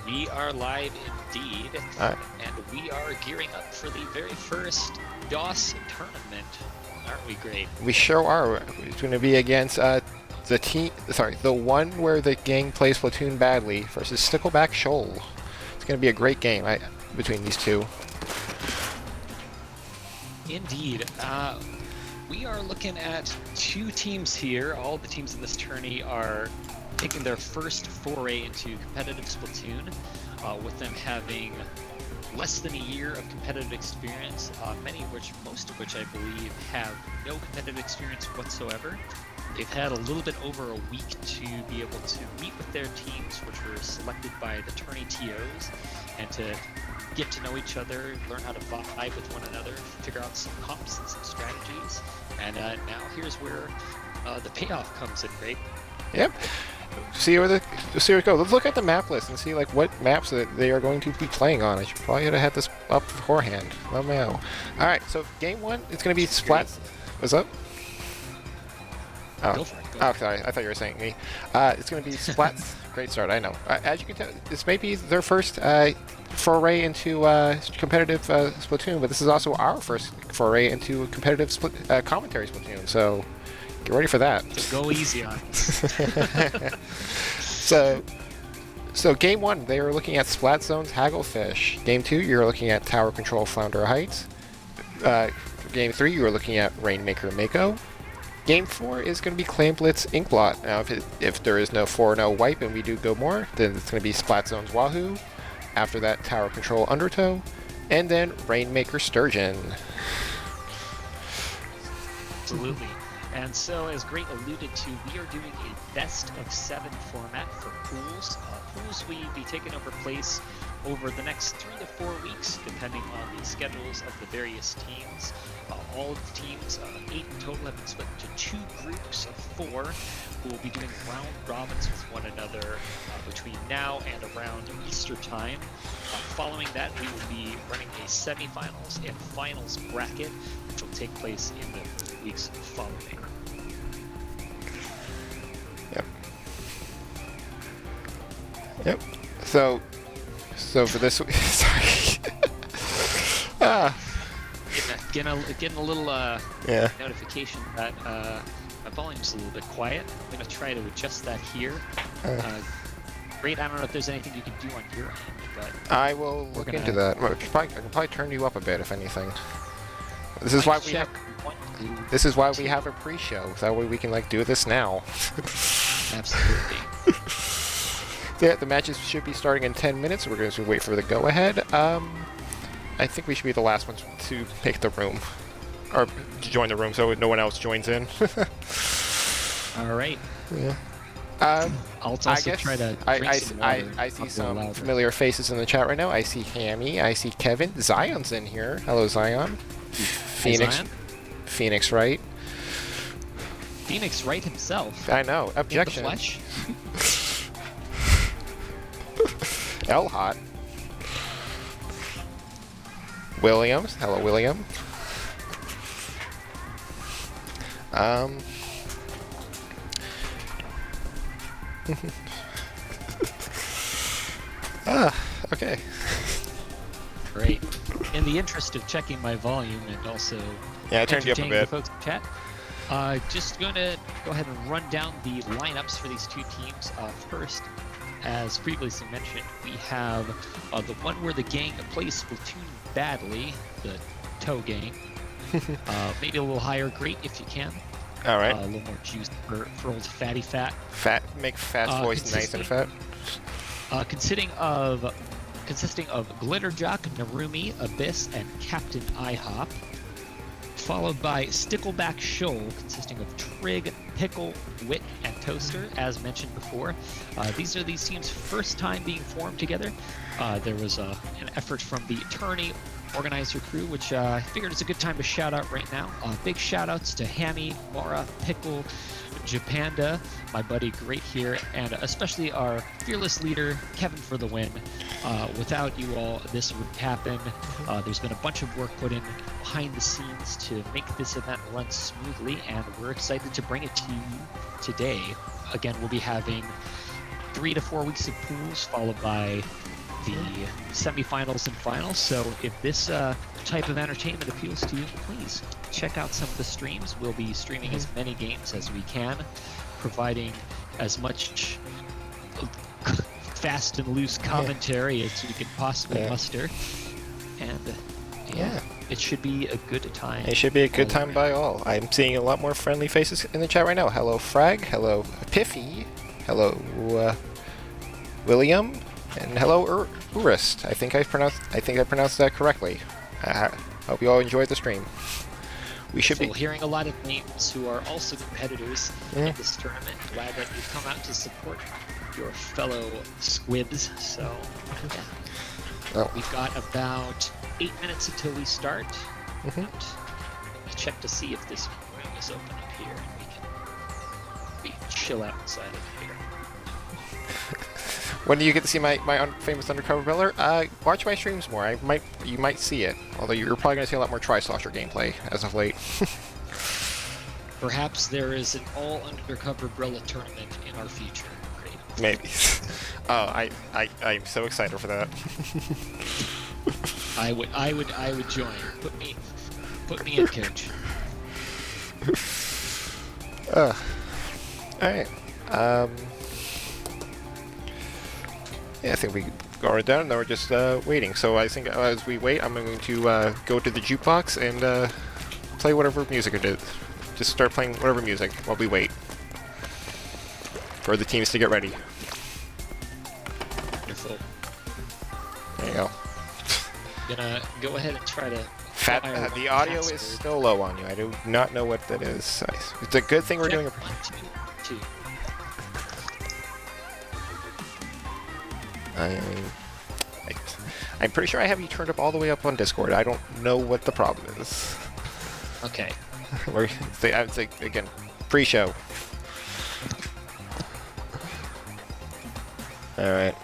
We are live indeed, and we are gearing up for the very first DOS tournament. Aren't we great? We sure are. It's going to be against the one where the gang plays Splatoon badly versus Stickleback Shoal. It's going to be a great game between these two. Indeed. We are looking at two teams here. All the teams in this tourney are taking their first foray into competitive Splatoon, with them having less than a year of competitive experience, most of which I believe have no competitive experience whatsoever. They've had a little bit over a week to be able to meet with their teams, which were selected by the Tourney TOs, and to get to know each other, learn how to vibe with one another, figure out some comps and some strategies. And now here's where the payoff comes in, Grape. Yep. See where it goes. Let's look at the map list and see like what maps that they are going to be playing on. I should probably have had this up beforehand. Oh no. All right. So game one, it's going to be Splat. What's up? Oh. Go for it. Oh, sorry. I thought you were saying me. It's going to be Splat's. Great start. I know. As you can tell, this may be their first foray into competitive Splatoon, but this is also our first foray into competitive commentary Splatoon. So get ready for that. Just go easy on us. So game one, they are looking at Splat Zone's Hagglefish. Game two, you're looking at Tower Control Flounder Heights. Game three, you are looking at Rainmaker Mako. Game 4 is going to be Clan Blitz Inkblot. Now, if there is no 4-0 wipe and we do go more, then it's going to be Splat Zone's Wahoo. After that, Tower Control Undertow. And then Rainmaker Sturgeon. Absolutely. And so, as Great alluded to, we are doing a best of 7 format for pools. Pools will be taking over place over the next 3 to 4 weeks, depending on the schedules of the various teams. All of the teams, 8 in total, have been split into 2 groups of 4 who will be doing round robins with one another between now and around Easter time. Following that, we will be running a semifinals and finals bracket, which will take place in the weeks following. Yep. So for this, sorry. Getting a little notification that my volume's a little bit quiet. I'm going to try to adjust that here. Great, I don't know if there's anything you can do on your end, but I will look into that. I can probably turn you up a bit, if anything. This is why we have a pre-show. That way we can do this now. Absolutely. Yeah, the matches should be starting in 10 minutes. We're going to wait for the go-ahead. I think we should be the last ones to pick the room, or to join the room, so no one else joins in. All right. Yeah. I'll also try to drink some water. I see some familiar faces in the chat right now. I see Hammy. I see Kevin. Zion's in here. Hello, Zion. Phoenix. Zion? Phoenix Wright. Phoenix Wright himself. I know. Objection. In the flesh. L Hot. Williams. Hello, William. Okay. Great. In the interest of checking my volume and also I turned you up a bit. The folks in chat, just going to go ahead and run down the lineups for these two teams. First, as previously mentioned, we have the one where the gang plays Splatoon badly, the Toe gang. Maybe a little higher, great if you can. All right. A little more juice for old Fatty Fat. Make Fat's voice nice and fat. Consisting of Glitterjock, Narumi, Abyss, and Captain IHOP. Followed by Stickleback Shoal, consisting of Trig, Pickle, Wit, and Toaster, as mentioned before. These are these teams' first time being formed together. There was an effort from the Tourney organizer crew, which I figured is a good time to shout out right now. Big shout outs to Hammy, Mara, Pickle, Japanda, my buddy Great here, and especially our fearless leader, Kevin, for the win. Without you all, this wouldn't happen. There's been a bunch of work put in behind the scenes to make this event run smoothly, and we're excited to bring it to you today. Again, we'll be having 3 to 4 weeks of pools, followed by the semifinals and finals. So if this type of entertainment appeals to you, please check out some of the streams. We'll be streaming as many games as we can, providing as much fast and loose commentary as we can possibly muster. And yeah, it should be a good time. It should be a good time by all. I'm seeing a lot more friendly faces in the chat right now. Hello, Frag. Hello, Piffy. Hello, William. And hello, Urist. I think I pronounced that correctly. Hope you all enjoyed the stream. We should be hearing a lot of names who are also competitors in this tournament. Glad that you've come out to support your fellow squibs. So yeah. We've got about 8 minutes until we start. Let's check to see if this room is open up here, and we can chill out inside of here. When do you get to see my famous undercover builder? Watch my streams more. You might see it. Although you're probably going to see a lot more Tri-Slosher gameplay as of late. Perhaps there is an all undercover Brella tournament in our future. Great. Maybe. Oh, I'm so excited for that. I would join. Put me in, coach. All right. Yeah, I think we got it done. Now we're just waiting. So I think as we wait, I'm going to go to the jukebox and play whatever music it is. Just start playing whatever music while we wait for the teams to get ready. Wonderful. There you go. Gonna go ahead and try to. The audio is still low on you. I do not know what that is. It's a good thing we're doing. 1, 2, 2. I'm pretty sure I have you turned up all the way up on Discord. I don't know what the problem is. Okay. I would say again, pre-show. All right.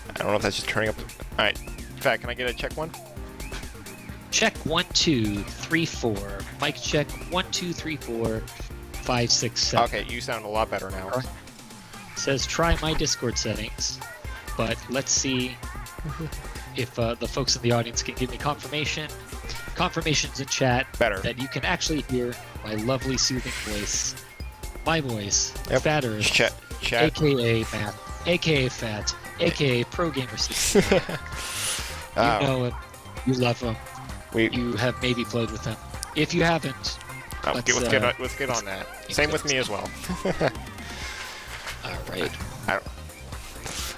I don't know if that's just turning up. All right. In fact, can I get a check one? Check 1, 2, 3, 4. Mic check 1, 2, 3, 4, 5, 6, 7. Okay, you sound a lot better now. Says try my Discord settings, but let's see if the folks in the audience can give me confirmations in chat that you can actually hear my lovely soothing voice, my voice, Fatter, chat. aka Matt, aka Fat, aka Pro Gamer 69. You know him, you love him, you have maybe played with him. If you haven't, let's get on that. Same with me as well. Alright.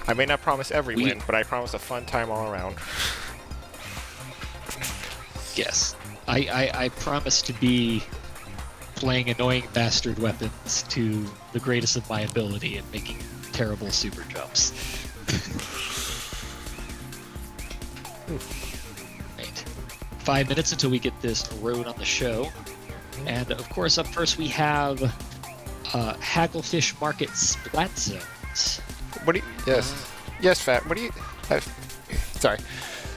I may not promise every win, but I promise a fun time all around. Yes. I promise to be playing annoying bastard weapons to the greatest of my ability and making terrible super jumps. Right. 5 minutes until we get this road on the show. And of course, up first we have Hagglefish Market Splat Zones. Yes, Fat. What do you? Sorry.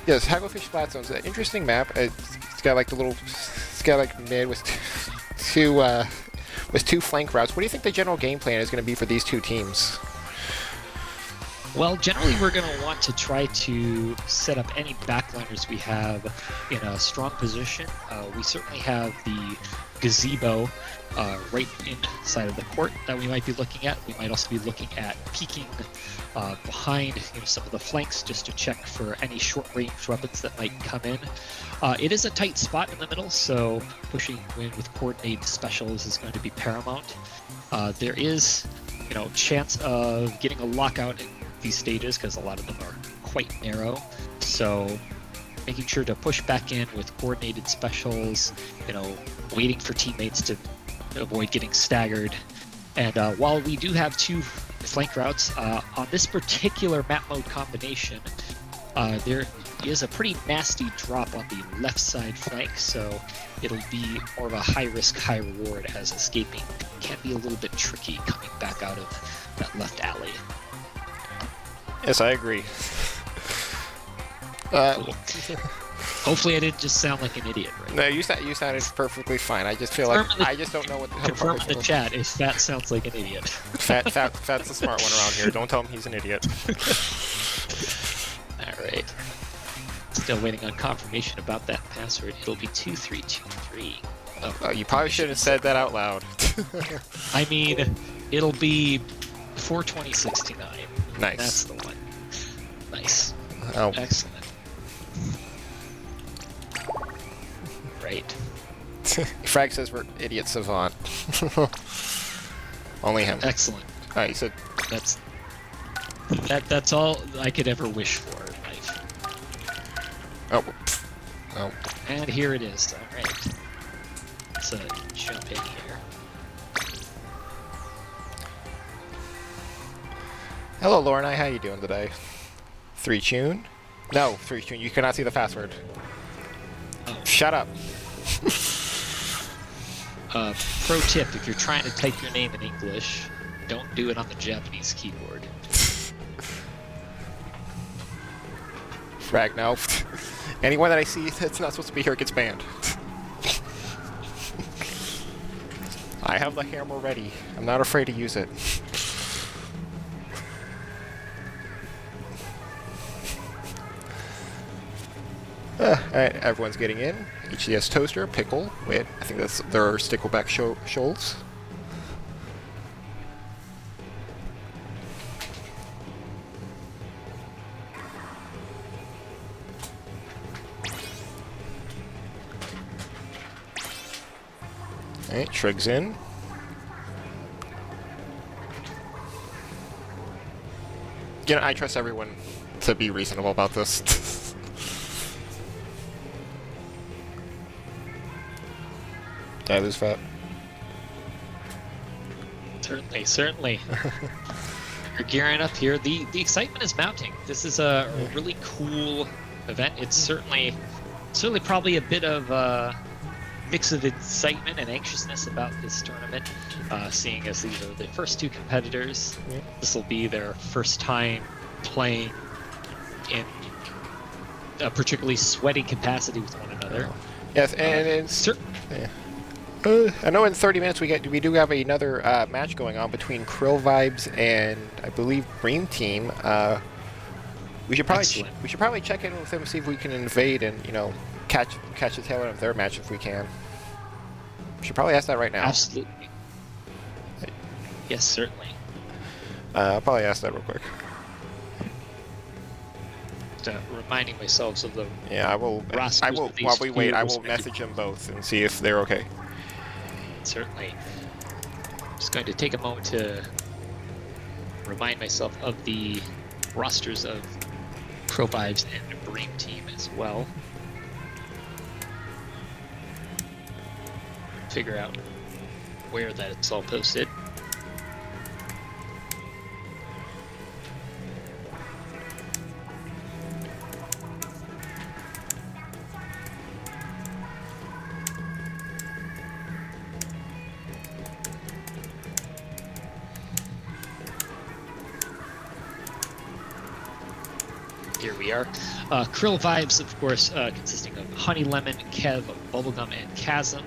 Yes, Hagglefish Splat Zones. An interesting map. It's got like it's got like mid with two flank routes. What do you think the general game plan is going to be for these two teams? Well, generally we're going to want to try to set up any backliners we have in a strong position. We certainly have the gazebo right inside of the court that we might be looking at. We might also be looking at peeking behind some of the flanks just to check for any short-range weapons that might come in. It is a tight spot in the middle, so pushing in with coordinated specials is going to be paramount. There is, chance of getting a lockout in these stages because a lot of them are quite narrow. So making sure to push back in with coordinated specials, waiting for teammates to avoid getting staggered. And while we do have two flank routes, on this particular map mode combination, there is a pretty nasty drop on the left side flank, so it'll be more of a high risk, high reward, as escaping can be a little bit tricky coming back out of that left alley. Yes, I agree. Cool. Hopefully I didn't just sound like an idiot, right? No, you sounded perfectly fine. I just feel like I just don't know what how to Confirm publish in the chat if Fat sounds like an idiot. Fat's the smart one around here. Don't tell him he's an idiot. Alright. Still waiting on confirmation about that password. It'll be 2323. Oh, you probably should have said that out loud. I mean, it'll be 42069. Nice. That's the one. Nice. Oh. Excellent. Right. Frag says we're idiot savant. Only him. Excellent. Oh, you said That's all I could ever wish for in life. oh. Oh. And here it is. Alright. Let's jump in here. Hello, Lorna. How you doing today? 3Tune? No, 3Tune. You cannot see the password. Oh. Shut up. Pro tip, if you're trying to type your name in English, don't do it on the Japanese keyboard. Frag, no. Anyone that I see that's not supposed to be here gets banned. I have the hammer ready. I'm not afraid to use it. Alright, everyone's getting in. HDS Toaster, Pickle, Wit. I think that's their Stickleback Shoals. Alright, Trig's in. You know, I trust everyone to be reasonable about this. Did I lose Fat? Certainly, certainly. You're gearing up here. The excitement is mounting. This is a really cool event. It's certainly probably a bit of a mix of excitement and anxiousness about this tournament, seeing as these are the first two competitors. Yeah. This will be their first time playing in a particularly sweaty capacity with one another. Yes, and yeah. I know in 30 minutes we do have another match going on between Krill Vibes and I believe Dream Team. We should probably check in with them, see if we can invade and catch the tail end of their match if we can. We should probably ask that right now. Absolutely. Yes, certainly. I'll probably ask that real quick. Reminding myself of the I will while we wait. I will message them both and see if they're okay. Certainly. Just going to take a moment to remind myself of the rosters of Pro Vibes and Dream Team as well. Figure out where that's all posted. Here we are. Krill Vibes, of course, consisting of Honey Lemon, Kev, Bubblegum, and Chasm.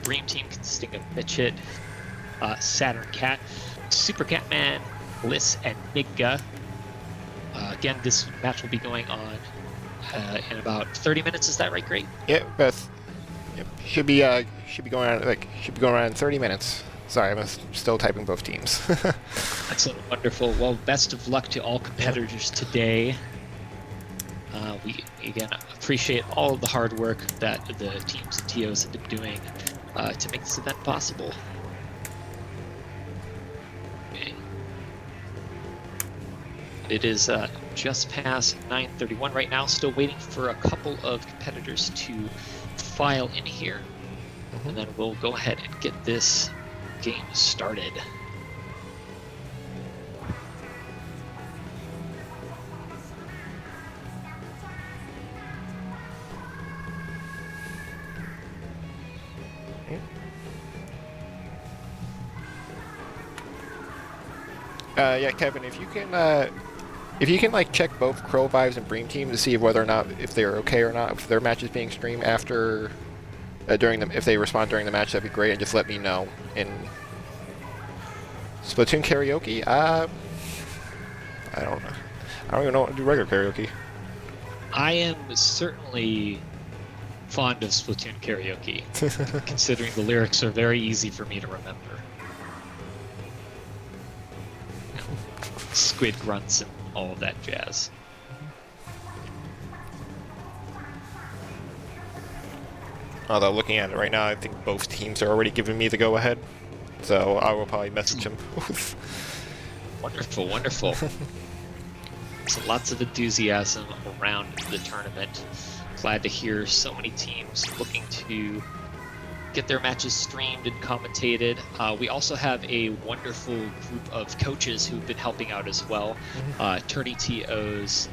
Dream Team consisting of Mitchit, Saturn Cat, Super Catman, Bliss, and Nigga. Again, this match will be going on in about 30 minutes. Is that right, Great? Yeah, Beth. Yep. Should be going on in 30 minutes. Sorry, I'm still typing both teams. Excellent, wonderful. Well, best of luck to all competitors today. We, again, appreciate all of the hard work that the teams and TOs have been doing to make this event possible. Okay. It is just past 9:31 right now, still waiting for a couple of competitors to file in here. And then we'll go ahead and get this game started. Yeah, Kevin, if you can If you can like check both Crow Vibes and Bream Team to see whether or not if they're okay or not, if their match is being streamed after during the if they respond during the match, that'd be great. And just let me know. In Splatoon karaoke, I don't know. I don't even know how to do regular karaoke. I am certainly fond of Splatoon karaoke, considering the lyrics are very easy for me to remember. Squid grunts and all of that jazz. Although looking at it right now, I think both teams are already giving me the go-ahead, so I will probably message them. Wonderful, wonderful. So lots of enthusiasm around the tournament. Glad to hear so many teams looking to get their matches streamed and commentated. We also have a wonderful group of coaches who've been helping out as well. Tourney TOs,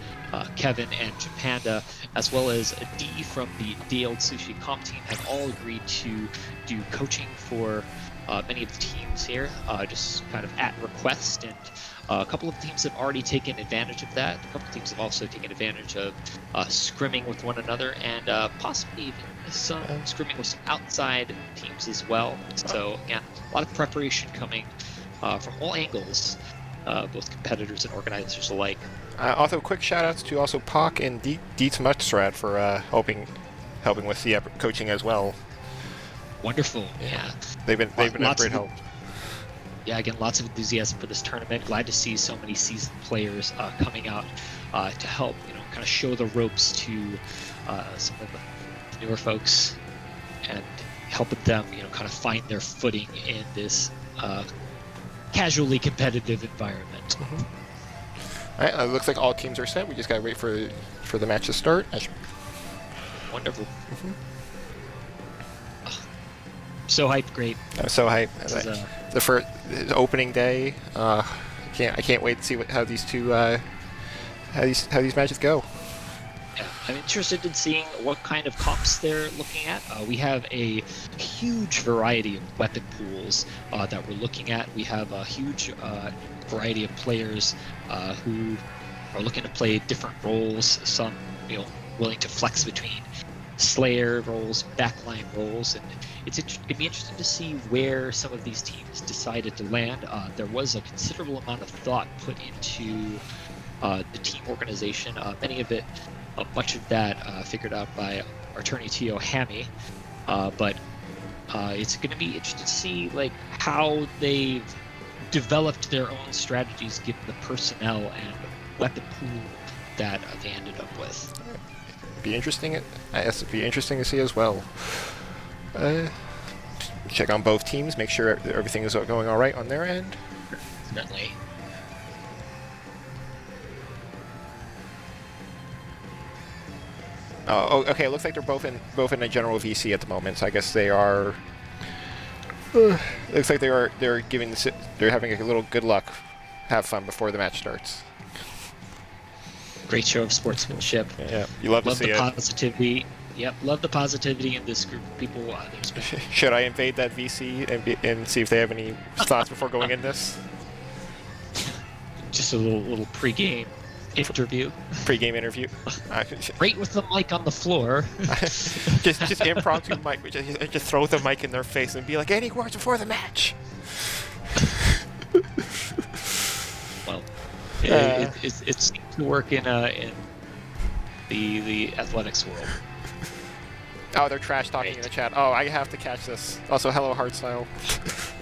Kevin and Japanda, as well as D from the DL Sushi comp team have all agreed to do coaching for many of the teams here, just kind of at request. And a couple of teams have already taken advantage of that. A couple of teams have also taken advantage of scrimming with one another, and possibly even some scrimming with some outside teams as well. So again, a lot of preparation coming from all angles, both competitors and organizers alike. Also, quick shout-outs to also Pak and Dietz Mutsrad for helping with the coaching as well. Wonderful, yeah. They've been a great help. Yeah, again, lots of enthusiasm for this tournament. Glad to see so many seasoned players coming out to help, kind of show the ropes to some of the newer folks and helping them, kind of find their footing in this casually competitive environment. All right, it looks like all teams are set. We just gotta wait for the match to start. Wonderful. So hyped, great. I'm so hyped. The first opening day. I can't wait to see how these two how these matches go. Yeah, I'm interested in seeing what kind of comps they're looking at. We have a huge variety of weapon pools that we're looking at. We have a huge variety of players who are looking to play different roles. Some, willing to flex between Slayer roles, backline roles, and it'd be interesting to see where some of these teams decided to land. There was a considerable amount of thought put into the team organization. Much of that figured out by our attorney Tio Hammy, but it's going to be interesting to see how they've developed their own strategies given the personnel and weapon pool that they ended up with. Be interesting. I guess it'd be interesting to see as well. Check on both teams, make sure everything is going all right on their end. Definitely. Oh, okay. It looks like they're both in a general VC at the moment. So I guess they are. Looks like they're having a little good luck, have fun before the match starts. Great show of sportsmanship. Yeah, you love to see it. Love the positivity. Yep, love the positivity in this group of people. Should I invade that VC and see if they have any thoughts before going in this? Just a little pre-game interview. Pre-game interview. Right with the mic on the floor. just impromptu mic. Just throw the mic in their face and be like, "Any words before the match?" Well, it seems to work in the athletics world. Oh, they're trash talking in the chat. Oh, I have to catch this. Also, hello, Hardstyle.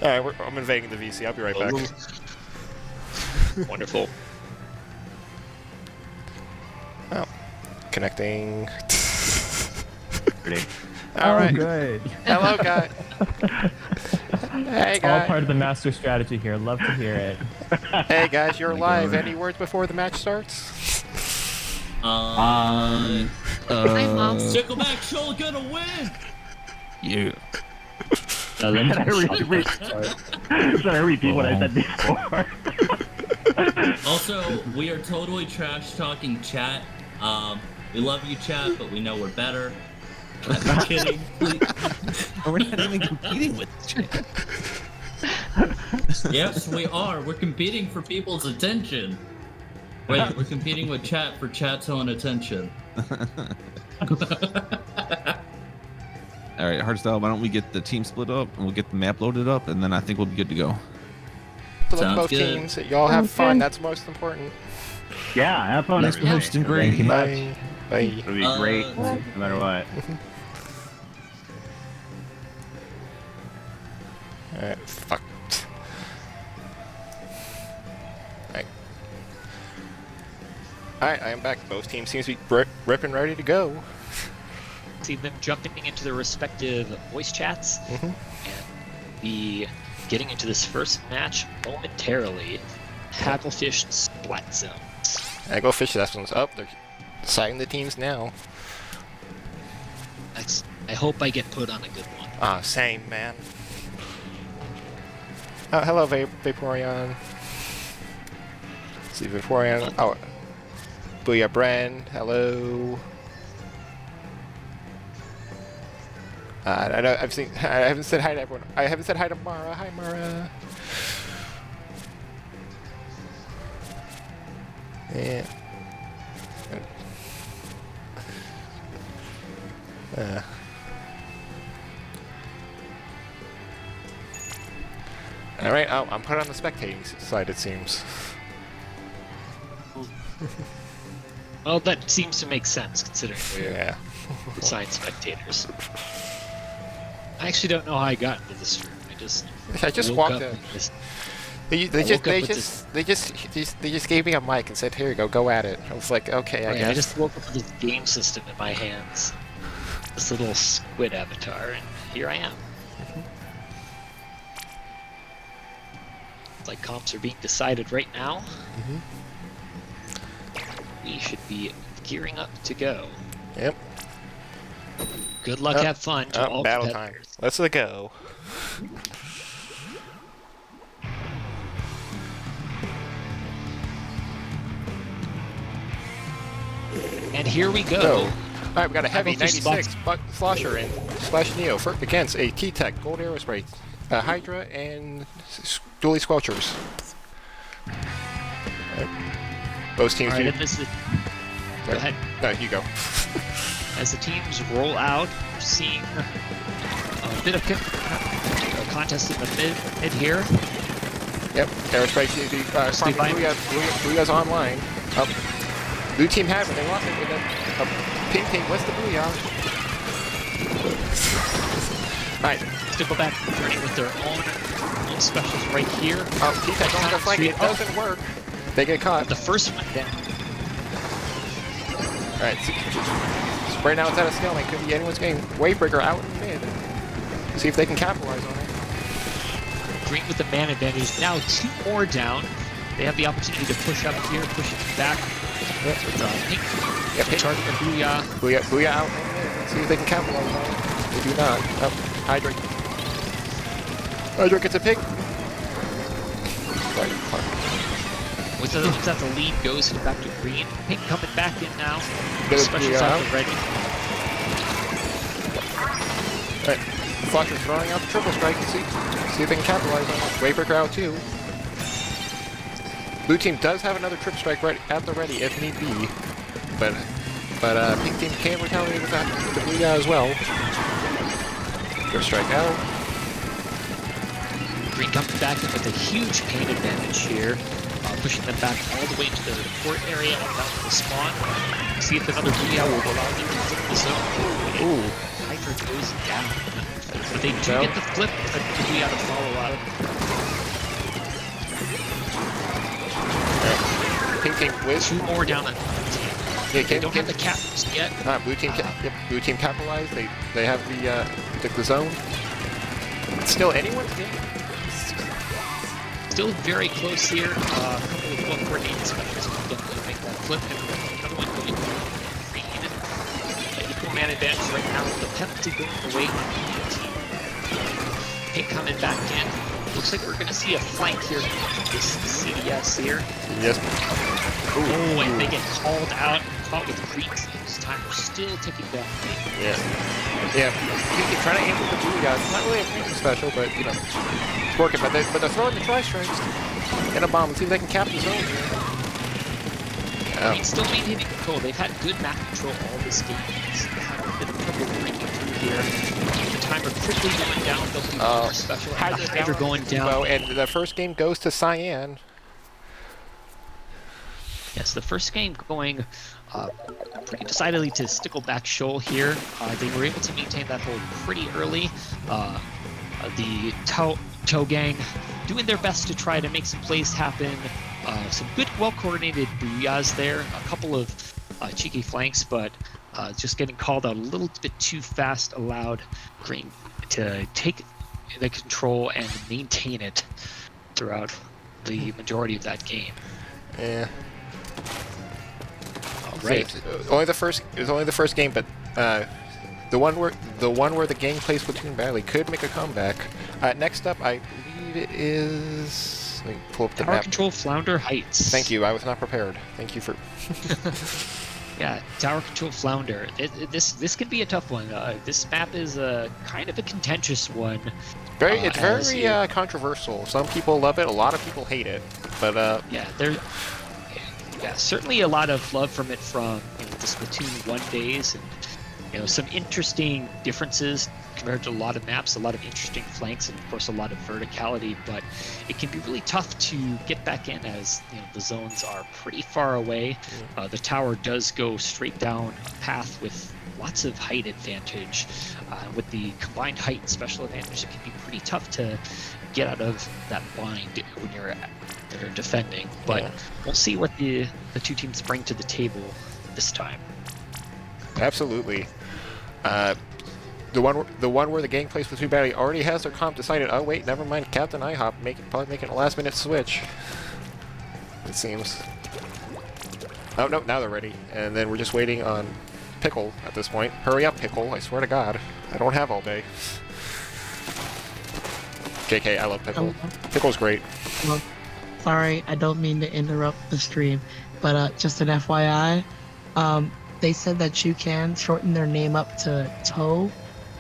Alright, I'm invading the VC. I'll be right back. Wonderful. Oh, connecting. Alright. Good. Hello, guy. Hey, guys. All part of the master strategy here. Love to hear it. Hey, guys, you're live. Any words before the match starts? Stickleback, Shoal gonna win! You. Should I repeat what I said before? Also, we are totally trash talking chat. We love you, chat, but we know we're better. I'm kidding. We're not even competing with chat. Yes, we are. We're competing for people's attention. Wait, we're competing with chat for chat's own attention. All right, Hardstyle, why don't we get the team split up and we'll get the map loaded up, and then I think we'll be good to go. Good luck Sounds both good. teams. Y'all have fun. Okay. That's most important. Yeah, have fun. Thanks for everybody. hosting, Thank you Greg. much. Bye. Bye. It'll be great, no matter what. Fuck. Alright, I am back. Both teams seem to be ripping ready to go. See them jumping into their respective voice chats Mhm. and be getting into this first match momentarily. Hagglefish Splat Zones. I go fish. That one's up. They're deciding the teams now. I hope I get put on a good one. Ah, same, man. Oh, hello, Vaporeon. Let's see, Vaporeon. Oh, Booyah, Bren. Hello. I know. I haven't said hi to everyone. I haven't said hi to Mara. Hi, Mara. Yeah. All right. Oh, I'm put on the spectating side. It seems. Well, that seems to make sense considering we're Yeah. assigned spectators. I actually don't know how I got into this room. I just woke walked up in. with this- They woke up with just gave me a mic and said, "Here you go, go at it." I was like, "Okay, I Right, guess." I just woke up with this game system in my hands. This little squid avatar, and here I am. It's like comps are being decided right now. We should be gearing up to go. Yep. Good luck, have fun to all Battle time. competitors. Let's go. And here we go. Go. Alright, we got a heavy Hagglefish 96 Slosher and Slash Neo against a T-Tech Gold Aerospray, Hydra, and Dually Squelchers. Both teams Alright, do. and this is... Go ahead. No, you go. As the teams roll out, we're seeing a bit of a contest in the mid here. Yep, Aerospray seems to be Steve Bynum. Booyah's online. Blue team had it, they lost it with a pink team. What's the Booyah? Alright. Stickleback turning with their own specials right here. Oh, T-Tech going to flank. It doesn't work. They get caught. The first one down. Alright, right now it's at a stalemate. Could be anyone's game. Wavebreaker out in mid. See if they can capitalize on it. Green with the man advantage. Now 2 more down. They have the opportunity to push up here, push it back. Yep. With Pink. Yep, Pink. Charging the Booyah. Booyah out in mid. See if they can capitalize on it. They do not. Hydra. Hydra gets a pick. With that, the lead goes back to Green. Pink coming back in now. Get a Specials Booyah out out. ready. Alright. Flusher's throwing out the triple strike. See if they can capitalize on it. Wavebreaker out too. Blue team does have another trip strike right at the ready if need be, but pink team can retaliate with that with the blue guy as well. Trip strike out. Green coming back in with a huge paint advantage here. Pushing them back all the way to the port area and down to the spawn. See if another Booyah will allow them to flip the zone. Ooh. Hydra goes down. But they do get the flip, but Booyah to follow up. Pink team whiz. 2 more down on the team. Yeah, They don't have the captains yet. blue team. Yep, blue team capitalized. They have the zone. It's still anyone's game. Still very close here. A couple of well-coordinated specials can definitely make that flip. And another one going Green. Equal man advantage right now with the penalty going away on the team. Pink coming back in. Looks like we're going to see a flank here. This CDS here. Yes. Oh, and they get called out and caught with Green team's timer still ticking down. Yeah. Yeah. Pink team trying to aim with the blue guy. It's not really a painting special, but you know, it's working. But they're throwing the tri-strikes and a bomb. Let's see if they can cap the zone here. Green still maintaining control. They've had good map control all this game. They have a bit of trouble breaking through here. The timer quickly going down. They'll do more special. Hydra going down. Well, and the first game goes to Cyan. Yes, the first game going pretty decidedly to Stickleback Shoal here. They were able to maintain that hold pretty early. The Tow Gang doing their best to try to make some plays happen. Some good, well-coordinated booyahs there. A couple of cheeky flanks, but just getting called out a little bit too fast allowed Green to take the control and maintain it throughout the majority of that game. Yeah. Right. It was only the first game, but the one where the gang plays Splatoon badly could make a comeback. Next up, I believe it is. Let me pull up the Tower map. Control Flounder Heights. Thank you. I was not prepared. Thank you for. Yeah, Tower Control Flounder. This could be a tough one. This map is kind of a contentious one. It's very controversial. Some people love it. A lot of people hate it. But certainly a lot of love from it from the Splatoon 1 days, and some interesting differences compared to a lot of maps, a lot of interesting flanks, and of course a lot of verticality. But it can be really tough to get back in as the zones are pretty far away. The tower does go straight down a path with lots of height advantage. With the combined height and special advantage, it can be pretty tough to get out of that bind when you're defending. But we'll see what the two teams bring to the table this time. Absolutely. The one where the gang plays Splatoon badly already has their comp decided. Oh wait, never mind. Captain IHOP probably making a last-minute switch. It seems. Oh no, now they're ready, and then we're just waiting on Pickle at this point. Hurry up, Pickle! I swear to God, I don't have all day. JK, I love Pickle. Pickle's great. Well, sorry, I don't mean to interrupt the stream, but just an FYI, they said that you can shorten their name up to Tow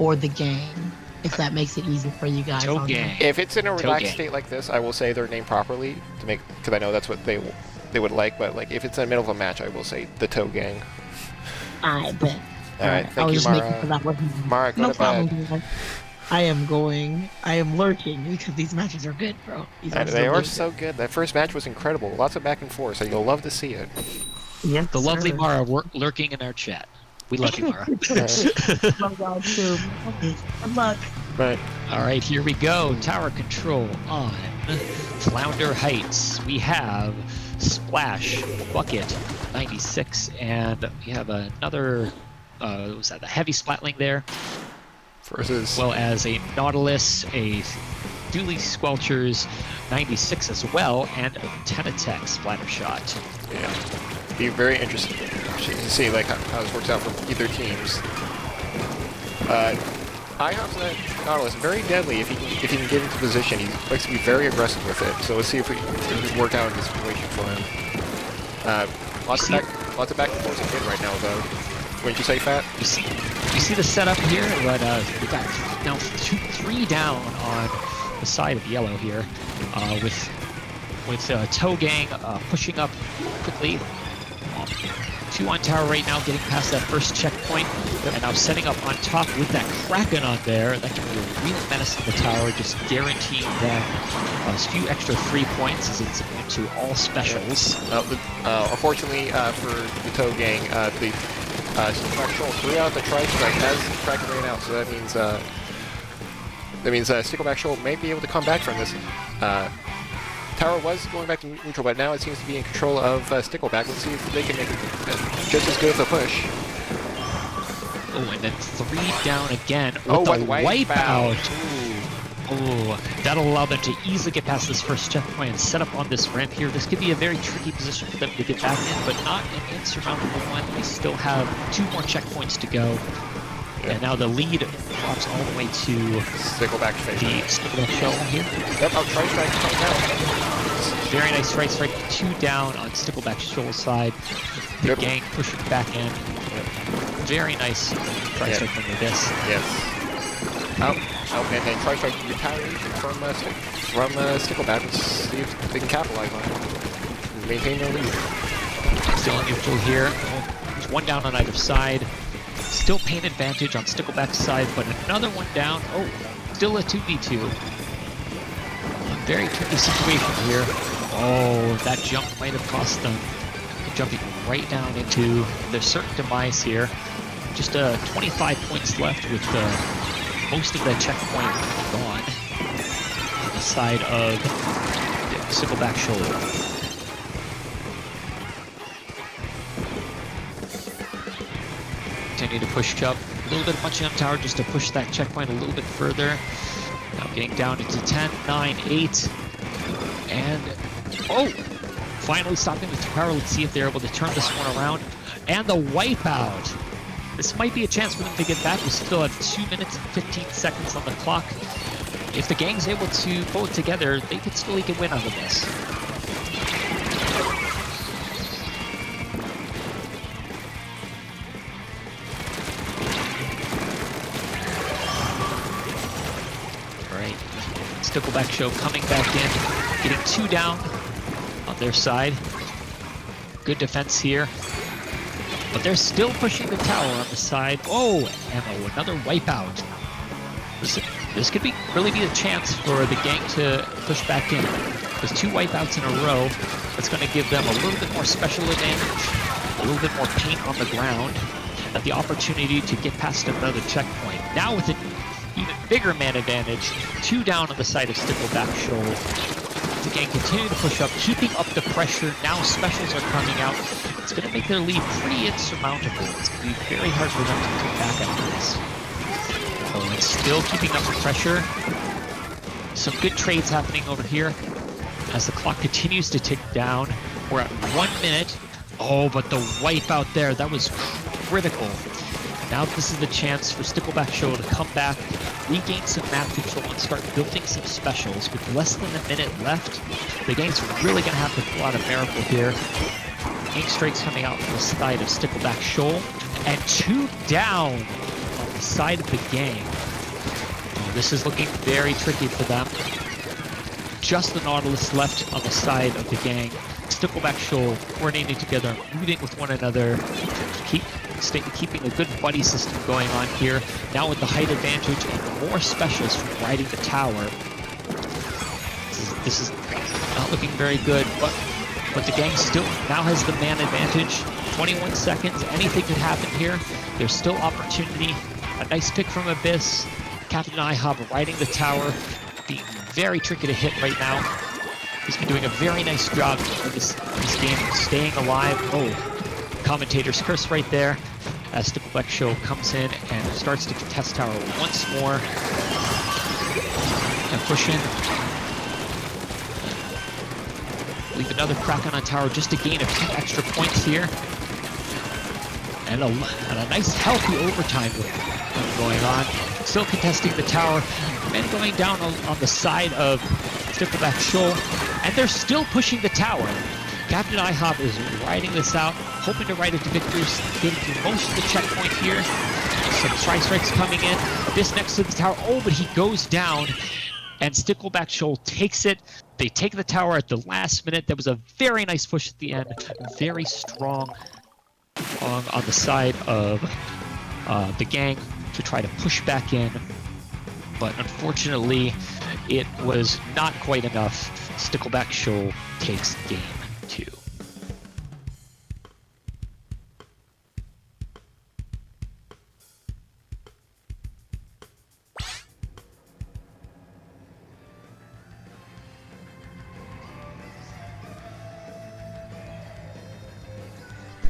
or the Gang, if that makes it easy for you guys. Tow Gang. If it's in a relaxed Gang. state like this, I will say their name properly because I know that's what they would like. But like if it's in the middle of a match, I will say the Tow Gang. I bet. All right, I thank was you, just making sure Mara. that wasn't. Mara, go No to bed. problem, guys. I am lurking because these matches are good, bro. They are so good. That first match was incredible. Lots of back and forth, so you'll love to see it. Yes, The lovely sir. Mara lurking in our chat. We love you, Mara. Love y'all too. Good luck. But All right, here we go. Tower control on Flounder Heights. We have Splash, Bucket, 96, and we have another, what was that, the Heavy Splatling there, versus as well as a Nautilus, a Dooley Squelchers, 96 as well, and a Tenatech Splatter Shot. yeah, be very interesting to see like how this works out for either teams. IHOP's Nautilus very deadly if he can get into position. He likes to be very aggressive with it. So let's see if we can work out in this situation for him. Lots of back and forth in mid right now though. Wouldn't you say, Fat? You see the setup here, but we got now 3 down on the side of yellow here, with Tow Gang pushing up quickly. 2 on tower right now, getting past that first checkpoint, and now setting up on top with that Kraken on there. That can be a real menace to the tower, just guaranteeing them a few extra 3 points as it's immune to all specials. Unfortunately for the Tow Gang, the Shoal 3 out of the tri-strike has Kraken ran out, so that means Stickleback Shoal may be able to come back from this. Tower was going back to neutral, but now it seems to be in control of Stickleback. Let's see if they can make it just as good of a push. Oh, and then 3 down again with Oh, the with wipeout. Ooh. Oh, that'll allow them to easily get past this first checkpoint and set up on this ramp here. This could be a very tricky position for them to get back in, but not an insurmountable one. They still have 2 more checkpoints to go. Yeah. And now the lead drops all the way to Stickleback the Stickleback Shoal here. Yep, tri-strike coming out. Very nice strike. 2 down on Stickleback Shoal side. The Good. gang pushing back in. Very nice strike from the Abyss. Yes. And then tri-strike retaliation from Stickleback. Let's see if they can capitalize on it. Maintain their lead. Still in the schedule here. There's one down on either side. Still paint advantage on Stickleback's side, but another one down. Oh, still a 2v2. Very tricky situation here. Oh, that jump might have cost them. Jumping right down into their certain demise here. Just 25 points left with most of that checkpoint gone on the side of Stickleback Shoal. Continue to push up. A little bit of punching on tower just to push that checkpoint a little bit further. Now getting down into 10, 9, 8. And, oh! Finally stopping the tower. Let's see if they're able to turn this one around. And the wipeout! This might be a chance for them to get back. We still have 2 minutes and 15 seconds on the clock. If the gang's able to pull it together, they could still eke a win out of this. Alright, Stickleback Show coming back in, getting 2 down on their side. Good defense here. But they're still pushing the tower on the side. Oh, and another wipeout. This could really be a chance for the gang to push back in. There's 2 wipeouts in a row. That's going to give them a little bit more special advantage, a little bit more paint on the ground, and the opportunity to get past another checkpoint. Now with an even bigger man advantage, 2 down on the side of Stickleback Shoal. The gang continue to push up, keeping up the pressure. Now specials are coming out. It's going to make their lead pretty insurmountable. It's going to be very hard for them to come back after this. Oh, it's still keeping up the pressure. Some good trades happening over here as the clock continues to tick down. We're at 1 minute. Oh, but the wipeout there, that was critical. Now this is the chance for Stickleback Shoal to come back, regain some map control, and start building some specials. With less than a minute left, the gang's really going to have to pull out a miracle here. 8 strikes coming out from the side of Stickleback Shoal, and 2 down on the side of the gang. Oh, this is looking very tricky for them. Just the Nautilus left on the side of the gang. Stickleback Shoal coordinating together, moving with one another, keeping a good buddy system going on here. Now with the height advantage and more specials from riding the tower. This is not looking very good, but the gang still now has the man advantage. 21 seconds, anything could happen here. There's still opportunity. A nice pick from Abyss. Captain IHOP riding the tower, being very tricky to hit right now. He's been doing a very nice job of this game, staying alive. Oh, commentator's curse right there as Stickleback Shoal comes in and starts to contest tower once more. And push in. Leave another crack on tower just to gain a few extra points here. And a nice healthy overtime going on. Still contesting the tower. Men going down on the side of Stickleback Shoal. And they're still pushing the tower. Captain IHOP is riding this out, hoping to ride it to victory, getting through most of the checkpoint here. Some strikes coming in. This next to the tower. Oh, but he goes down. And Stickleback Shoal takes it. They take the tower at the last minute. That was a very nice push at the end. Very strong on the side of the gang to try to push back in. But unfortunately, it was not quite enough. Stickleback Shoal takes game 2.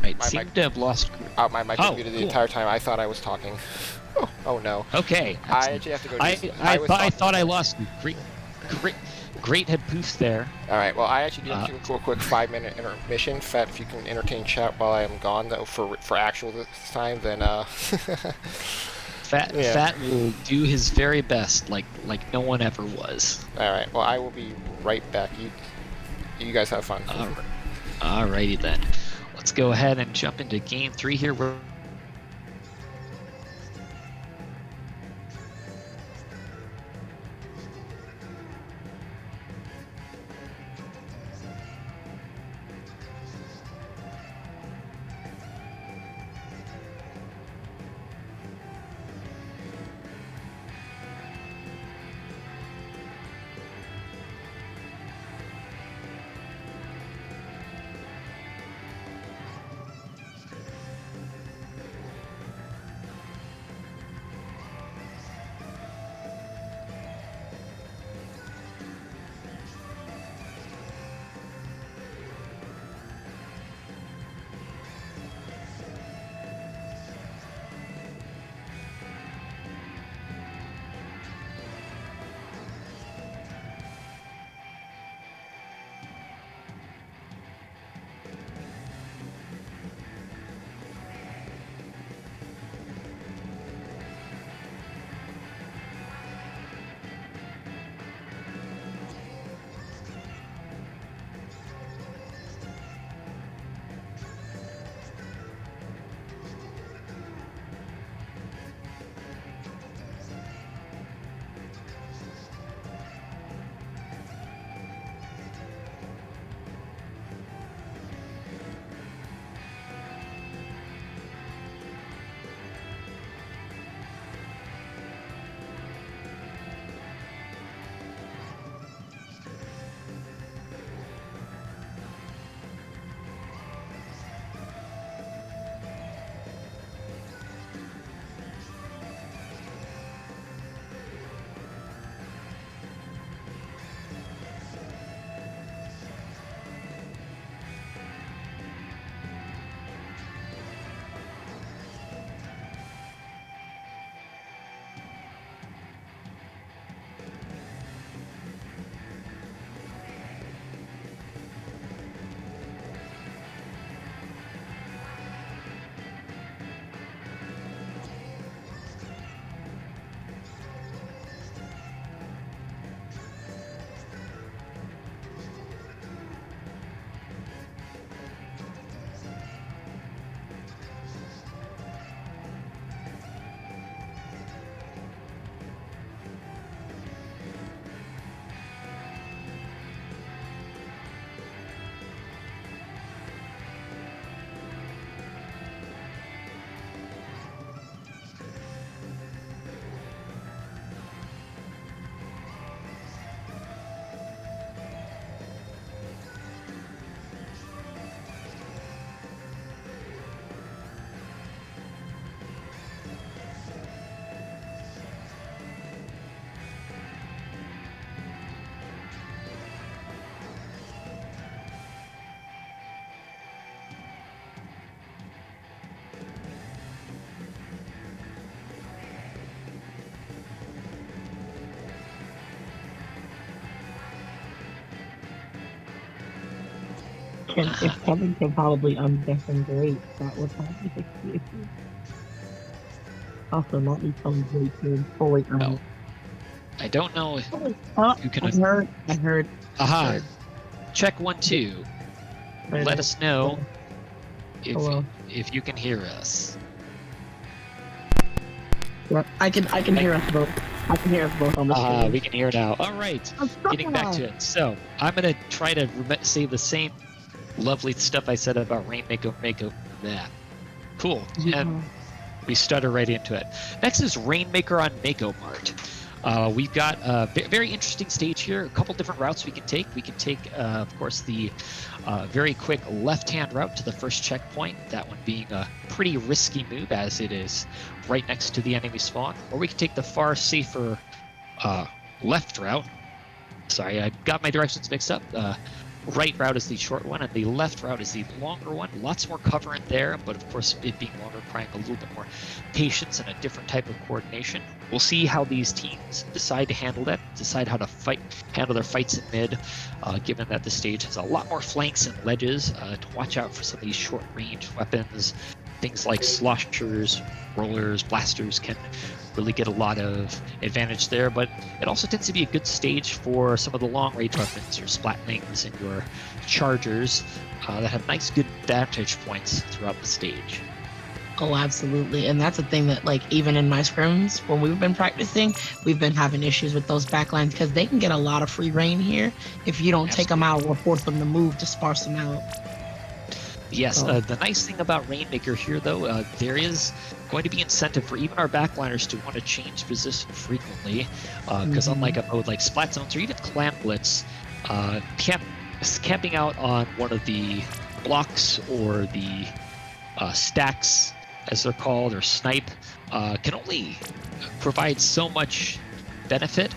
I seem to have lost. My mic was muted the entire time. I thought I was talking. Oh no. Okay. I actually have to go. I thought I lost you. Great head poofs there. All right. Well, I actually do a quick 5-minute intermission. Fat, if you can entertain chat while I am gone, though, for actual this time, then Fat will do his very best, like no one ever was. All right. Well, I will be right back. You guys have fun. Alrighty then. Let's go ahead and jump into game 3 here. if Kevin can probably unguess and great, that would probably be cute. Also, not me telling great to fully No, I don't know if Oh, you can. I heard. Aha! Check 1 2. Let us know Hello. if you can hear us. Yep, I can hear us both. I can hear us both on the screen. We can hear now. All right, getting back to it. So I'm gonna try to say the same lovely stuff I said about Rainmaker. That cool. And we stutter right into it. Next is Rainmaker on Mako Mart. We've got a very interesting stage here. A couple different routes we can take. We can take, of course, the very quick left-hand route to the first checkpoint. That one being a pretty risky move as it is right next to the enemy spawn. Or we can take the far safer left route. Sorry, I got my directions mixed up. Right route is the short one, and the left route is the longer one. Lots more cover in there, but of course, it being longer, requiring a little bit more patience and a different type of coordination. We'll see how these teams decide to handle that, decide how to handle their fights in mid, given that the stage has a lot more flanks and ledges to watch out for some of these short-range weapons. Things like sloshers, rollers, blasters can really get a lot of advantage there, but it also tends to be a good stage for some of the long-range weapons, your splatlings and your chargers that have nice, good vantage points throughout the stage. Oh, absolutely. And that's the thing that, like, even in my scrims, when we've been practicing, we've been having issues with those backlines because they can get a lot of free reign here if you don't take them out or force them to move to sparse them out. Yes, the nice thing about Rainmaker here, though, there is going to be incentive for even our backliners to want to change position frequently, because unlike a mode like Splat Zones or even Clam Blitz, camping out on one of the blocks or the stacks, as they're called, or snipe, can only provide so much benefit.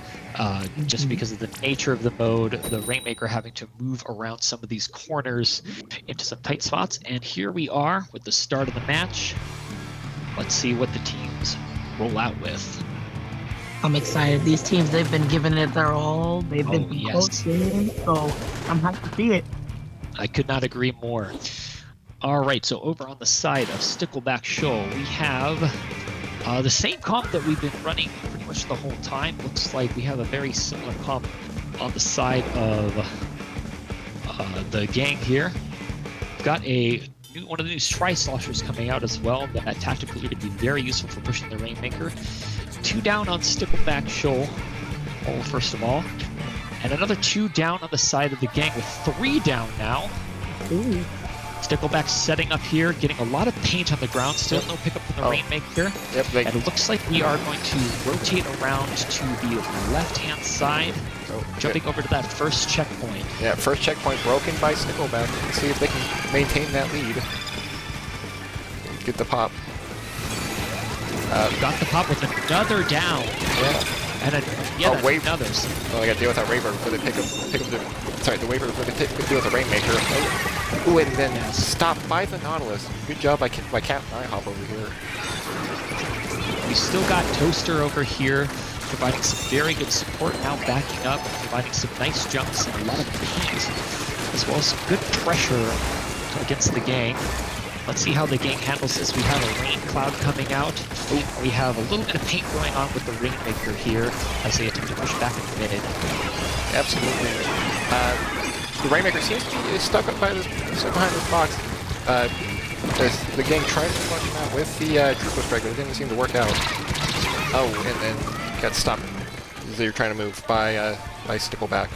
Just because of the nature of the mode, the Rainmaker having to move around some of these corners into some tight spots. And here we are with the start of the match. Let's see what the teams roll out with. I'm excited. These teams, they've been giving it their all. They've been close games, so I'm happy to see it. I could not agree more. All right, so over on the side of Stickleback Shoal, we have the same comp that we've been running pretty much the whole time. Looks like we have a very similar comp on the side of the gang here. We've got one of the new Tri-Sloshers coming out as well. That tactically going to be very useful for pushing the Rainmaker. 2 down on Stickleback Shoal, first of all. And another 2 down on the side of the gang with 3 down now. Ooh. Stickleback setting up here, getting a lot of paint on the ground, still no pickup from the Rainmaker. Yep, and it looks like we are going to rotate around to the left-hand side, jumping over to that first checkpoint. Yeah, first checkpoint broken by Stickleback. Let's see if they can maintain that lead. Get the pop. Got the pop with another down. Yeah. And another. Oh, I got to deal with that Raver before they pick up the Waver before they deal with the Rainmaker. Ooh, and then stopped by the Nautilus. Good job by Captain IHOP over here. We still got Toaster over here, providing some very good support, now backing up, providing some nice jumps and a lot of paint, as well as some good pressure against the gang. Let's see how the gang handles this. We have a rain cloud coming out. We have a little bit of paint going on with the Rainmaker here as they attempt to push back in the mid. Absolutely. The Rainmaker seems to be stuck behind this box. The gang tried to flush him out with the Trooper Strike, but it didn't seem to work out. Oh, and then got stopped as they were trying to move by Stickleback.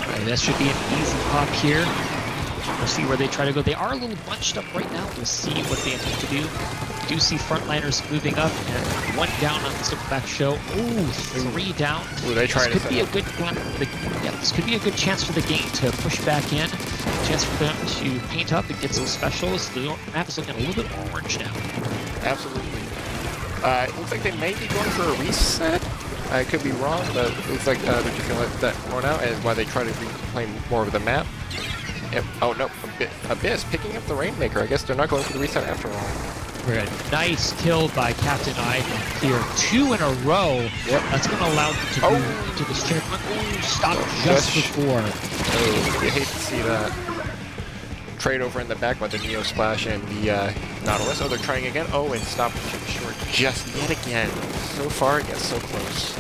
Right, that should be an easy pop here. We'll see where they try to go. They are a little bunched up right now. We'll see what they intend to do. We do see frontliners moving up, and 1 down on the Stickleback Show. Ooh, 3 down. Ooh, they tried this could be a good this could be a good chance for the game to push back in. Chance for them to paint up and get some specials. The map is looking a little bit orange now. Absolutely. It looks like they may be going for a reset. I could be wrong, but it looks like they're just going to let that run out, and while they try to reclaim more of the map. Yep. Oh no, Abyss picking up the Rainmaker. I guess they're not going for the reset after all. We're a nice kill by Captain I. Clear 2 in a row. Yep. That's going to allow them to move into this tournament. Ooh, stop just before. Oh, you hate to see that. Trade over in the back by the Neo Splash and the Nautilus. Oh, they're trying again. Oh, and stop short just yet again. So far, it gets so close.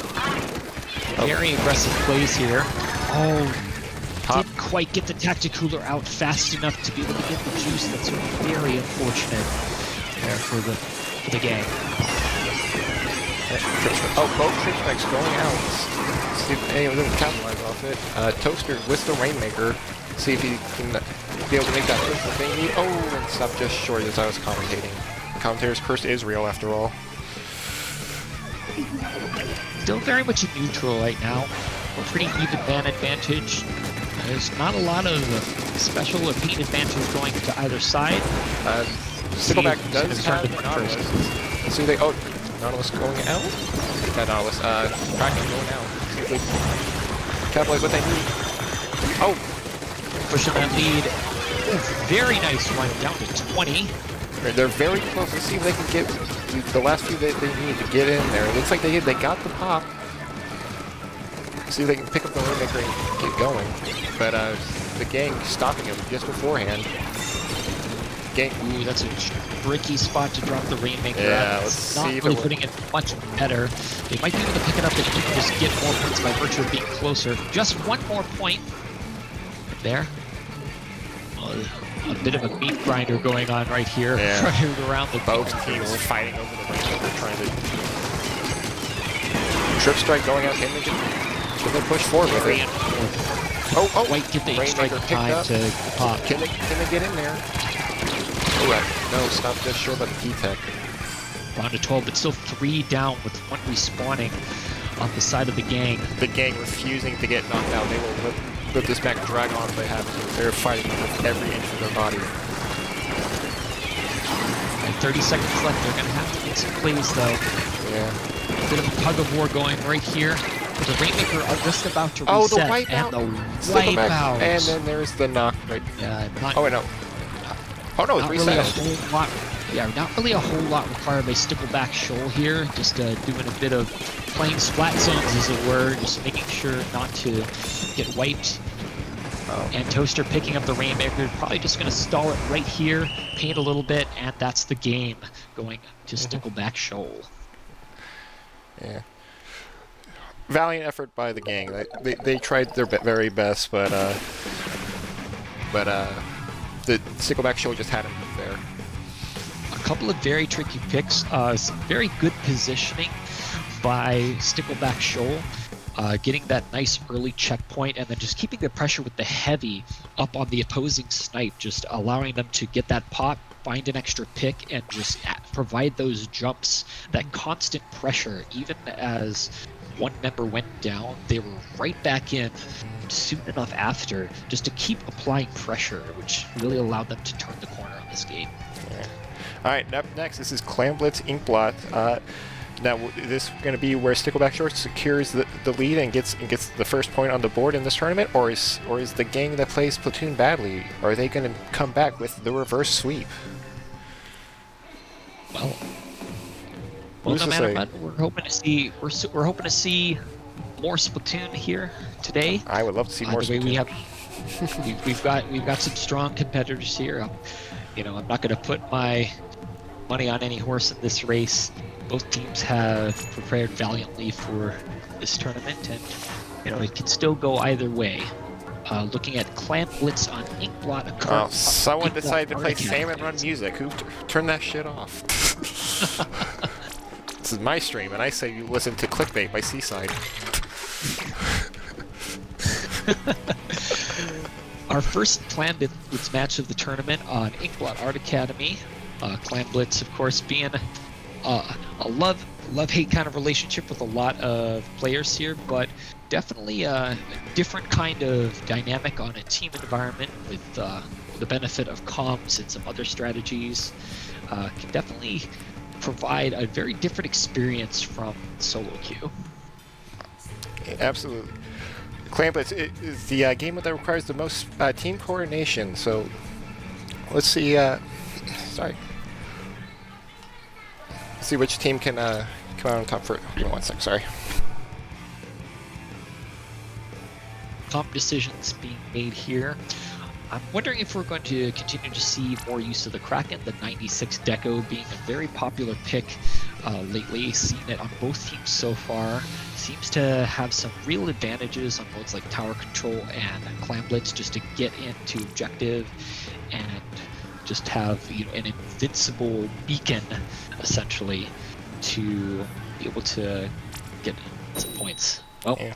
Very aggressive plays here. Oh, Pop. didn't quite get the Tacticooler out fast enough to be able to get the juice. That's very unfortunate there for the game. Oh, both trip strikes going out. See if any of them capitalize off it. Toaster with the Rainmaker. See if he can be able to make that push that they need. Oh, and stop just short as I was commentating. The commentator's curse is real after all. Still very much in neutral right now. A pretty even man advantage. There's not a lot of special or paint advantage going to either side. Stickleback does turn have the Nautilus. first. See they Nautilus going out? That Nautilus, Kraken going out. See if they capitalize what they need. Oh! Pushing that lead. Ooh, very nice one, down to 20. They're very close. Let's see if they can get the last few that they need to get in there. It looks like they got the pop. See if they can pick up the Rainmaker and get going. But the gang stopping him just beforehand. Gang. Ooh, that's a tricky spot to drop the Rainmaker. Yeah, at. let's It's see not if really it putting it much better. They might be able to pick it up and even just get more points by virtue of being closer. Just one more point there. A bit of a meat grinder going on right here. Yeah. Running around the Both teams fighting over the Rainmaker, trying to trip strike going out. Can they push forward with it? Oh, Quite get the strike Rainmaker time picked up. to pop. Can they get in there? Oh, no, stop just short by the P-Tech. Down to 12, but still 3 down with 1 respawning on the side of the gang. The gang refusing to get knocked out. They will whip this back and drag on if they have to. They're fighting with every inch of their body. And 30 seconds left. They're going to have to make some plays, though. Yeah. A bit of a tug of war going right here. But the Rainmaker are just about to reset. Oh, the wipeout! And the Stickleback. wipeout. And then there's the knock. Right. Oh, wait, no. Oh, no, it's Not really a reset. whole lot. Yeah, not really a whole lot required by Stickleback Shoal here. Just doing a bit of playing splat zones, as it were. Just making sure not to get wiped. Oh. And Toaster picking up the Rainmaker, probably just going to stall it right here, paint a little bit, and that's the game going to Stickleback Shoal. Yeah. Valiant effort by the gang. They tried their very best, but the Stickleback Shoal just had him there. A couple of very tricky picks, some very good positioning by Stickleback Shoal. Getting that nice early checkpoint and then just keeping the pressure with the heavy up on the opposing snipe, just allowing them to get that pop, find an extra pick, and just provide those jumps, that constant pressure. Even as one member went down, they were right back in soon enough after, just to keep applying pressure, which really allowed them to turn the corner on this game. Yeah. All right, up next, this is Clan Blitz Inkblot. Now, this is going to be where Stickleback Short secures the lead and gets the first point on the board in this tournament, or is the gang that plays Splatoon badly, are they going to come back with the reverse sweep? Well, Who's no to matter say? what, we're hoping to see more Splatoon here today. I would love to see more The way Splatoon. we've got some strong competitors here. I'm not going to put my money on any horse in this race. Both teams have prepared valiantly for this tournament, and it can still go either way. Looking at Clan Blitz on Inkblot. Someone decided to play Arcade. Salmon Run music. Who turned that shit off? This is my stream, and I say you listen to Clickbait by Seaside. Our first Clan Blitz match of the tournament on Inkblot Art Academy. Clan Blitz, of course, being a love-hate kind of relationship with a lot of players here, but definitely a different kind of dynamic on a team environment with the benefit of comms and some other strategies. Can definitely provide a very different experience from solo queue. Absolutely. Clan Blitz is the game that requires the most team coordination, so let's see. Sorry. See which team can come out on top first. Give me 1 sec, sorry. Comp decisions being made here. I'm wondering if we're going to continue to see more use of the Kraken, the 96 Deco being a very popular pick lately. Seen it on both teams so far. Seems to have some real advantages on modes like tower control and clam blitz, just to get into objective and just have an invincible beacon essentially to be able to get some points. Well, Yeah.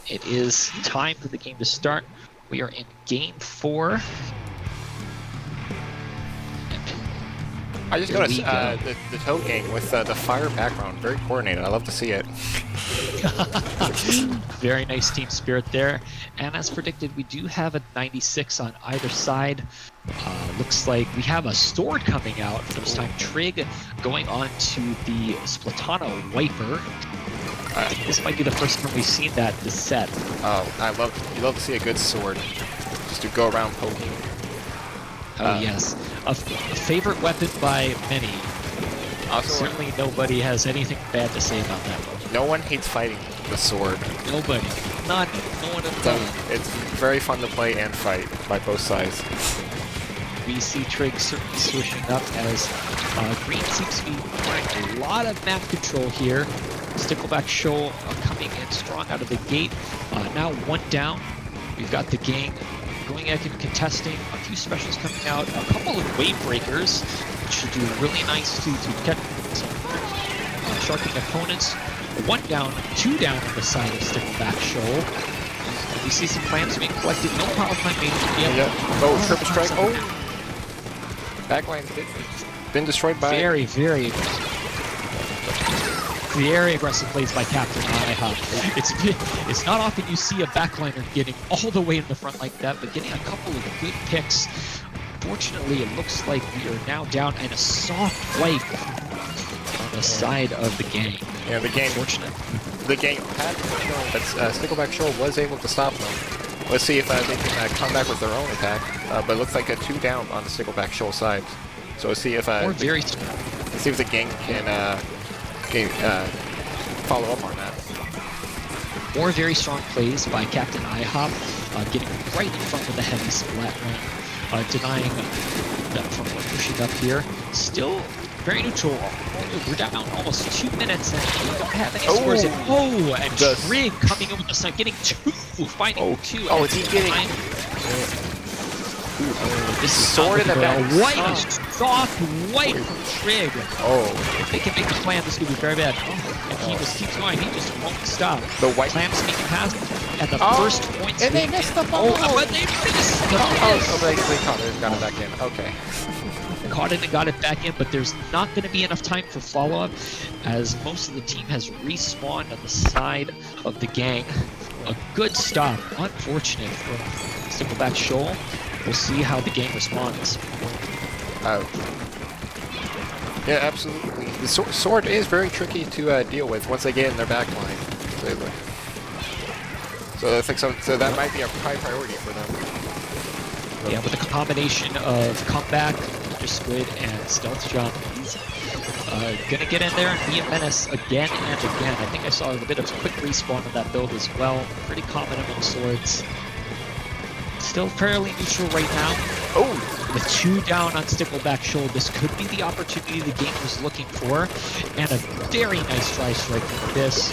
it is time for the game to start. We are in game 4. I just Here noticed we go. the Toad gang with the fire background, very coordinated. I love to see it. Very nice team spirit there. And as predicted, we do have a 96 on either side. Looks like we have a sword coming out. First time Trig going on to the Splatano Wiper. I think this might be the first time we've seen that this set. Oh, you love to see a good sword, just to go around poking. Oh yes, a favorite weapon by many. Also, Certainly nobody has anything bad to say about that one. no one hates fighting the sword. Nobody. No one at So all. it's very fun to play and fight by both sides. We see Trig certainly swishing up as Green seems to be running a lot of map control here. Stickleback Shoal coming in strong out of the gate. Now 1 down. We've got the gang going at and contesting. A few specials coming out. A couple of wave breakers, which should do really nice to get some sharking opponents. 1 down, 2 down on the side of Stickleback Shoal. We see some clams being collected. No power plant made. Yeah. Oh, triple strike. Oh! Backline's been destroyed by... Very aggressive plays by Captain IHOP. It's not often you see a backliner getting all the way in the front like that, but getting a couple of good picks. Fortunately, it looks like we are now down and a soft wipe on the side of the gang. Yeah, the game... Fortunate. The game had shown that Stickleback Shoal was able to stop them. Let's see if they can come back with their own attack. But it looks like a 2 down on the Stickleback Shoal side. So let's see if the gang can follow up on that. More very strong plays by Captain IHOP, getting right in front of the heavy splat lane, denying them from pushing up here. Still very neutral. We're down almost 2 minutes and we don't have any scores yet. Oh, and Trig coming in with the sun, getting 2, finding 2. Oh, is he getting... This is sword in the back. White, soft white from Trig. Oh. If they can make the plan, this could be very bad. And he just keeps going. He just won't stop. The white Clams being passed, and the first points. And they missed the ball. But they missed the They caught it and got it back in. Okay. Caught it and got it back in, but there's not going to be enough time for follow-up, as most of the team has respawned on the side of the gang. A good stop, unfortunate from Stickleback Shoal. We'll see how the game responds. Yeah, absolutely. The sword is very tricky to deal with once they get in their back line. So I think so that might be a high priority for them. Yeah, with a combination of comeback, Squid, and stealth jump, he's gonna get in there and be a menace again and again. I think I saw a bit of quick respawn on that build as well. Pretty common among swords. Still fairly neutral right now. Oh! With 2 down on Stickleback Shoal, this could be the opportunity the game was looking for. And a very nice dry strike from this.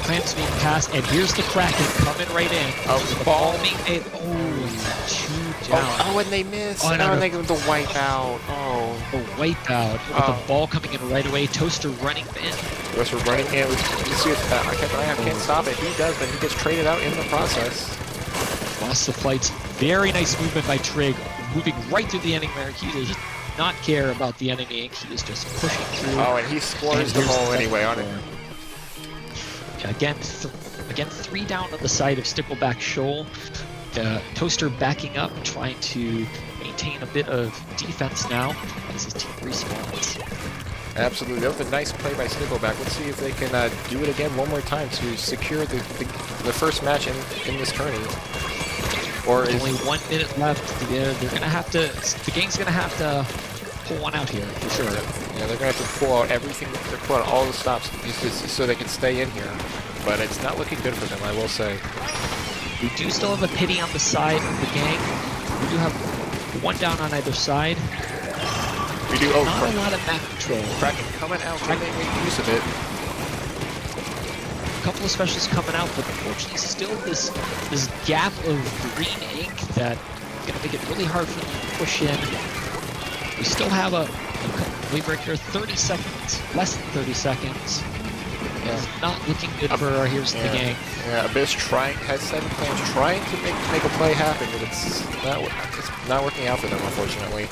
Clams being passed, and here's the Kraken coming right in. The ball being made. Oh, 2 down. Oh, and they missed. Oh, and they go the wipeout. Oh. The wipeout. With the ball coming in right away. Toaster running in. Toaster running in. Let's see if I can't stop it. He does, but he gets traded out in the process. Lost the flights. Very nice movement by Trig. Moving right through the enemy. He does not care about the enemy. He is just pushing through. Oh, and he scores the ball anyway on it. Again, 3 down on the side of Stickleback Shoal. Toaster backing up, trying to maintain a bit of defense now as his team respawns. Absolutely. That was a nice play by Stickleback. Let's see if they can do it again one more time to secure the first match in this tourney. Or only 1 minute left. They're gonna have to. The gang's gonna have to pull one out here for sure. Yeah, they're gonna have to pull out everything. They're pulling out all the stops just so they can stay in here. But it's not looking good for them, I will say. We do still have a pity on the side of the gang. We do have one down on either side. We do. Oh, Not a lot of map control. Kraken coming out, trying to make use of it. A couple of specials coming out, but unfortunately still this gap of green ink that is going to make it really hard for them to push in. We still have a wave break here, 30 seconds, less than 30 seconds. Yeah. It's not looking good for our heroes in the gang. Yeah, Abyss has 7 plans, trying to make a play happen, but it's not working out for them, unfortunately.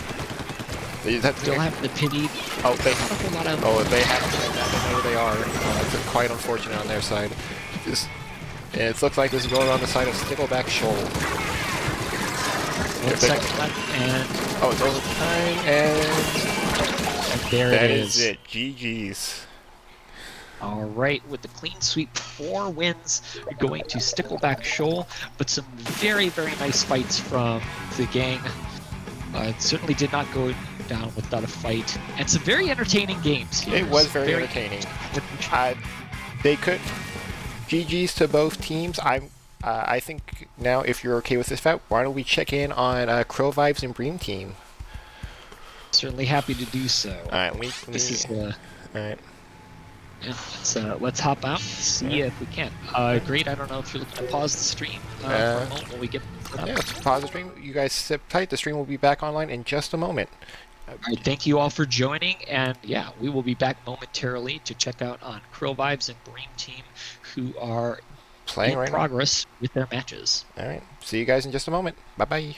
Still have the pity. Oh, they Not a whole lot of they have to know that. They know where they are. It's quite unfortunate on their side. It looks like this is going on the side of Stickleback Shoal. 1 second left, and oh, it's overtime, and there that it is is. it. GG's. All right, with the clean sweep, 4 wins going to Stickleback Shoal, but some very, very nice fights from the gang. It certainly did not go down without a fight, and some very entertaining games here. It was very entertaining. They could. GG's to both teams. I think now, if you're okay with this fight, why don't we check in on Crow Vibes and Bream team? Certainly happy to do so. All right, This is all right. yeah, let's hop out and see if we can. Great. I don't know if you're looking to pause the stream for a moment while we get set up. Yeah, let's pause the stream. You guys sit tight. The stream will be back online in just a moment. All right, thank you all for joining, and yeah, we will be back momentarily to check out on Krill Vibes and Bream Team, who are Playing in right progress with their matches. now. All right. See you guys in just a moment. Bye-bye.